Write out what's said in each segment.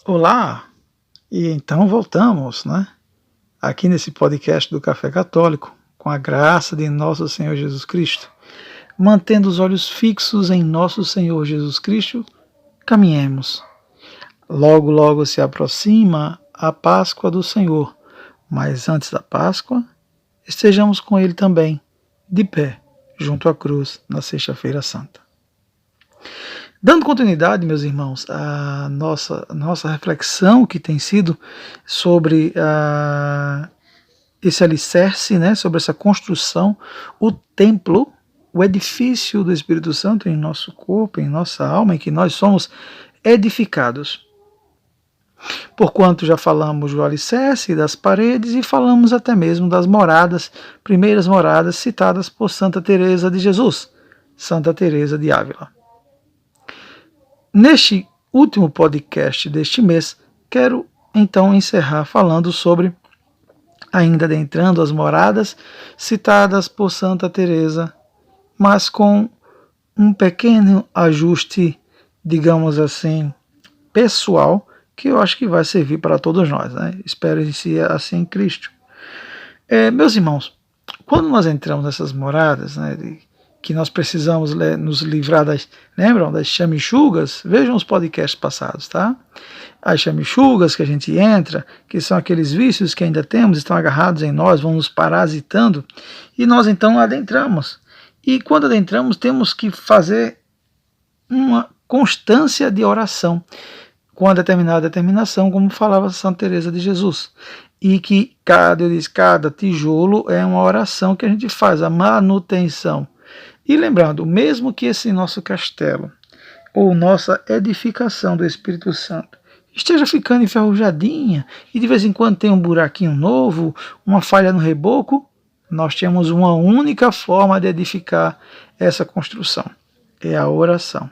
Olá! E então voltamos, né? Aqui nesse podcast do Café Católico, com a graça de nosso Senhor Jesus Cristo, mantendo os olhos fixos em nosso Senhor Jesus Cristo, caminhemos. Logo, logo se aproxima a Páscoa do Senhor, mas antes da Páscoa, estejamos com Ele também, de pé, junto à cruz, na Sexta-feira Santa. Dando continuidade, meus irmãos, à nossa reflexão que tem sido sobre esse alicerce, né, sobre essa construção, o templo, o edifício do Espírito Santo em nosso corpo, em nossa alma, em que nós somos edificados. Porquanto já falamos do alicerce, das paredes e falamos até mesmo das moradas, primeiras moradas citadas por Santa Teresa de Jesus, Santa Teresa de Ávila. Neste último podcast deste mês, quero então encerrar falando sobre, ainda adentrando as moradas citadas por Santa Teresa, mas com um pequeno ajuste, digamos assim, pessoal, que eu acho que vai servir para todos nós, né? Espere-se assim em Cristo. Meus irmãos, quando nós entramos nessas moradas, né, que nós precisamos nos livrar lembram das chamichugas? Vejam os podcasts passados, tá? As chamichugas que a gente entra, que são aqueles vícios que ainda temos, estão agarrados em nós, vão nos parasitando, e nós então adentramos. E quando adentramos, temos que fazer uma constância de oração, com a determinada determinação, como falava Santa Teresa de Jesus. E que cada tijolo é uma oração que a gente faz, a manutenção. E lembrando, mesmo que esse nosso castelo, ou nossa edificação do Espírito Santo, esteja ficando enferrujadinha, e de vez em quando tem um buraquinho novo, uma falha no reboco, nós temos uma única forma de edificar essa construção, é a oração.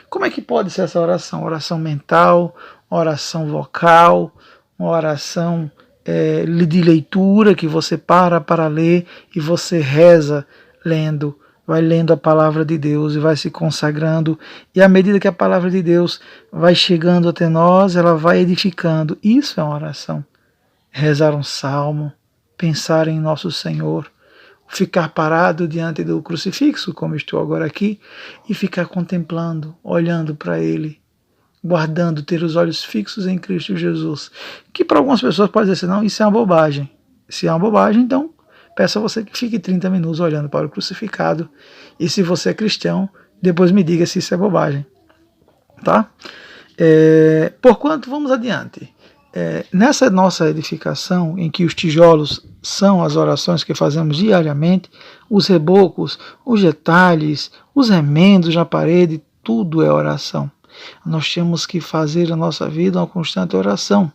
Como é que pode ser essa oração? Oração mental, oração vocal, uma oração de leitura, que você para ler e você reza lendo, vai lendo a palavra de Deus e vai se consagrando, e à medida que a palavra de Deus vai chegando até nós, ela vai edificando. Isso é uma oração. Rezar um salmo, pensar em nosso Senhor, ficar parado diante do crucifixo, como estou agora aqui, e ficar contemplando, olhando para Ele, guardando, ter os olhos fixos em Cristo Jesus. Que para algumas pessoas pode dizer assim, não, isso é uma bobagem. Se é uma bobagem, então peço a você que fique 30 minutos olhando para o crucificado, e se você é cristão, depois me diga se isso é bobagem. Tá? Porquanto, vamos adiante. Nessa nossa edificação, em que os tijolos são as orações que fazemos diariamente, os rebocos, os detalhes, os remendos na parede, tudo é oração. Nós temos que fazer a nossa vida uma constante oração.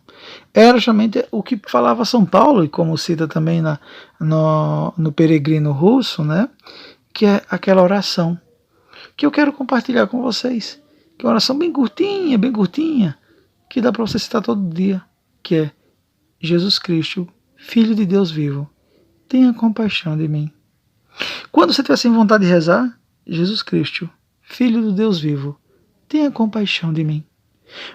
Era justamente o que falava São Paulo, e como cita também no Peregrino Russo, né? Que é aquela oração que eu quero compartilhar com vocês, que é uma oração bem curtinha, que dá para você citar todo dia, que é: Jesus Cristo, Filho de Deus vivo, tenha compaixão de mim. Quando você estiver sem vontade de rezar, Jesus Cristo, Filho do Deus vivo, tenha compaixão de mim.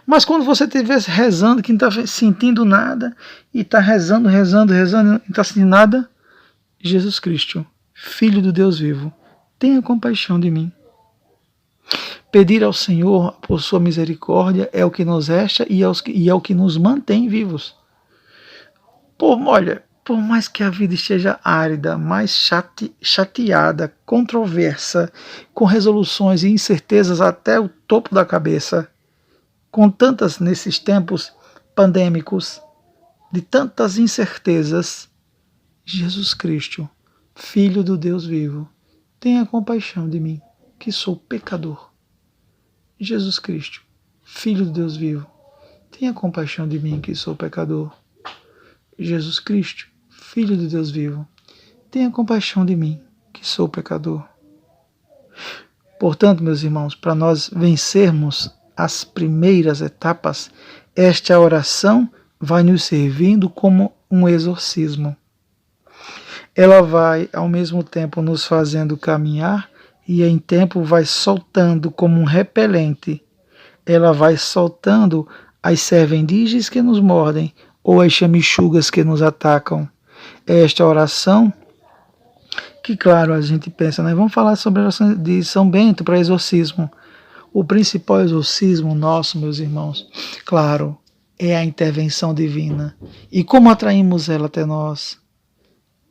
Mas quando você estiver rezando, que não está sentindo nada, e está rezando, e não está sentindo nada, Jesus Cristo, Filho do Deus vivo, tenha compaixão de mim. Pedir ao Senhor por sua misericórdia é o que nos resta e é o que nos mantém vivos. Olha, por mais que a vida esteja árida, mais chateada, controversa, com resoluções e incertezas até o topo da cabeça, com tantas nesses tempos pandêmicos, de tantas incertezas, Jesus Cristo, Filho do Deus vivo, tenha compaixão de mim, que sou pecador. Jesus Cristo, Filho do Deus vivo, tenha compaixão de mim, que sou pecador. Jesus Cristo, Filho de Deus vivo, tenha compaixão de mim, que sou pecador. Portanto, meus irmãos, para nós vencermos as primeiras etapas, esta oração vai nos servindo como um exorcismo. Ela vai, ao mesmo tempo, nos fazendo caminhar e, em tempo, vai soltando como um repelente. Ela vai soltando as servendiges que nos mordem ou as chamichugas que nos atacam. É esta oração que, claro, a gente pensa, né? Vamos falar sobre a oração de São Bento para exorcismo. O principal exorcismo nosso, meus irmãos, claro, é a intervenção divina. E como atraímos ela até nós?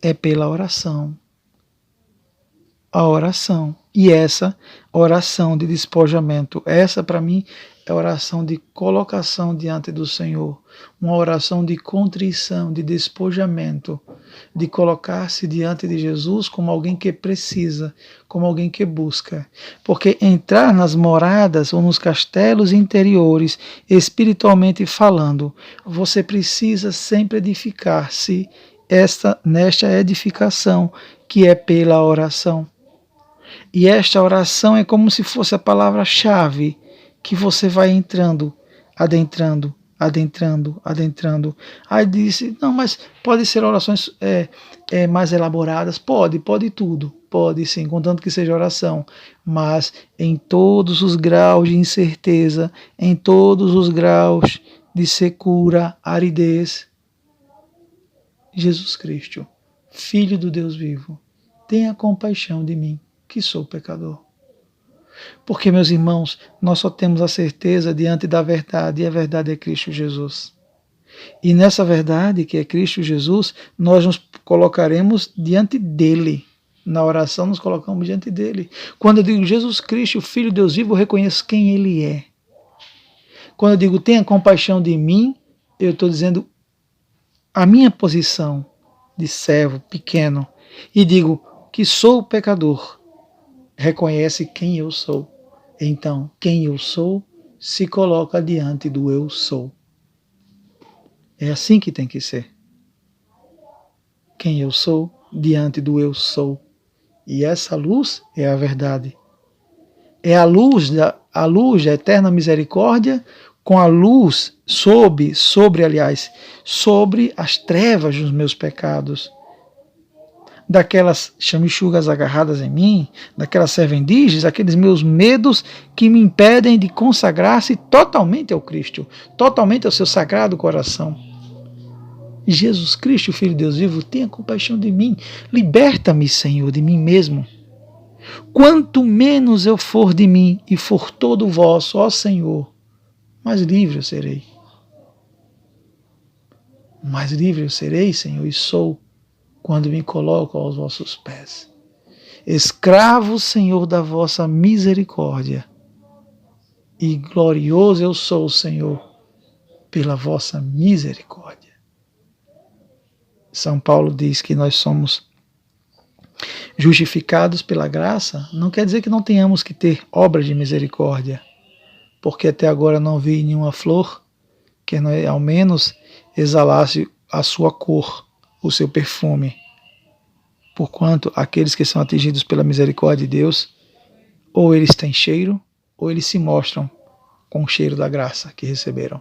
É pela oração. A oração. E essa oração de despojamento, essa para mim é oração de colocação diante do Senhor, uma oração de contrição, de despojamento, de colocar-se diante de Jesus como alguém que precisa, como alguém que busca. Porque entrar nas moradas ou nos castelos interiores, espiritualmente falando, você precisa sempre edificar-se nesta edificação que é pela oração. E esta oração é como se fosse a palavra-chave que você vai entrando, adentrando, adentrando, adentrando. Aí disse, não, mas pode ser orações mais elaboradas? Pode tudo. Pode sim, contanto que seja oração. Mas em todos os graus de incerteza, em todos os graus de secura, aridez, Jesus Cristo, Filho do Deus vivo, tenha compaixão de mim, que sou pecador. Porque, meus irmãos, nós só temos a certeza diante da verdade, e a verdade é Cristo Jesus. E nessa verdade, que é Cristo Jesus, nós nos colocaremos diante dele. Na oração nos colocamos diante dele. Quando eu digo Jesus Cristo, Filho de Deus vivo, eu reconheço quem ele é. Quando eu digo tenha compaixão de mim, eu estou dizendo a minha posição de servo pequeno. E digo que sou pecador. Reconhece quem eu sou. Então, quem eu sou se coloca diante do eu sou. É assim que tem que ser. Quem eu sou diante do eu sou. E essa luz é a verdade. É a luz da eterna misericórdia com a luz sobre as trevas dos meus pecados. Daquelas chamichugas agarradas em mim, daquelas servendiges, aqueles meus medos que me impedem de consagrar-se totalmente ao Cristo, totalmente ao seu sagrado coração. Jesus Cristo, Filho de Deus vivo, tenha compaixão de mim. Liberta-me, Senhor, de mim mesmo. Quanto menos eu for de mim e for todo vosso, ó Senhor, mais livre eu serei. Mais livre eu serei, Senhor, e sou, quando me coloco aos vossos pés. Escravo, Senhor, da vossa misericórdia. E glorioso eu sou, Senhor, pela vossa misericórdia. São Paulo diz que nós somos justificados pela graça, não quer dizer que não tenhamos que ter obras de misericórdia, porque até agora não vi nenhuma flor que ao menos exalasse a sua cor, o seu perfume. Porquanto aqueles que são atingidos pela misericórdia de Deus, ou eles têm cheiro, ou eles se mostram com o cheiro da graça que receberam.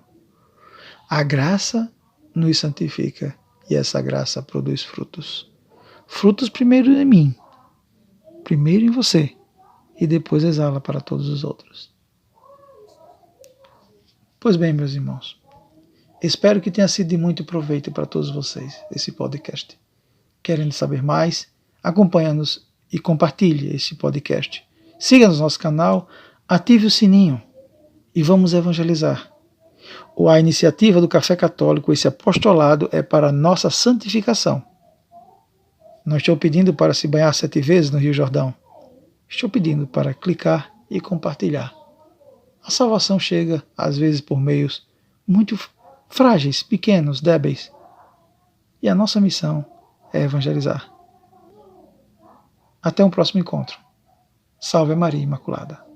A graça nos santifica e essa graça produz frutos. Frutos primeiro em mim, primeiro em você, e depois exala para todos os outros. Pois bem, meus irmãos, espero que tenha sido de muito proveito para todos vocês esse podcast. Querendo saber mais, acompanhe-nos e compartilhe esse podcast. Siga-nos no nosso canal, ative o sininho e vamos evangelizar. A iniciativa do Café Católico, esse apostolado, é para a nossa santificação. Não estou pedindo para se banhar 7 vezes no Rio Jordão. Estou pedindo para clicar e compartilhar. A salvação chega, às vezes, por meios muito frágeis, pequenos, débeis. E a nossa missão é evangelizar. Até um próximo encontro. Salve Maria Imaculada.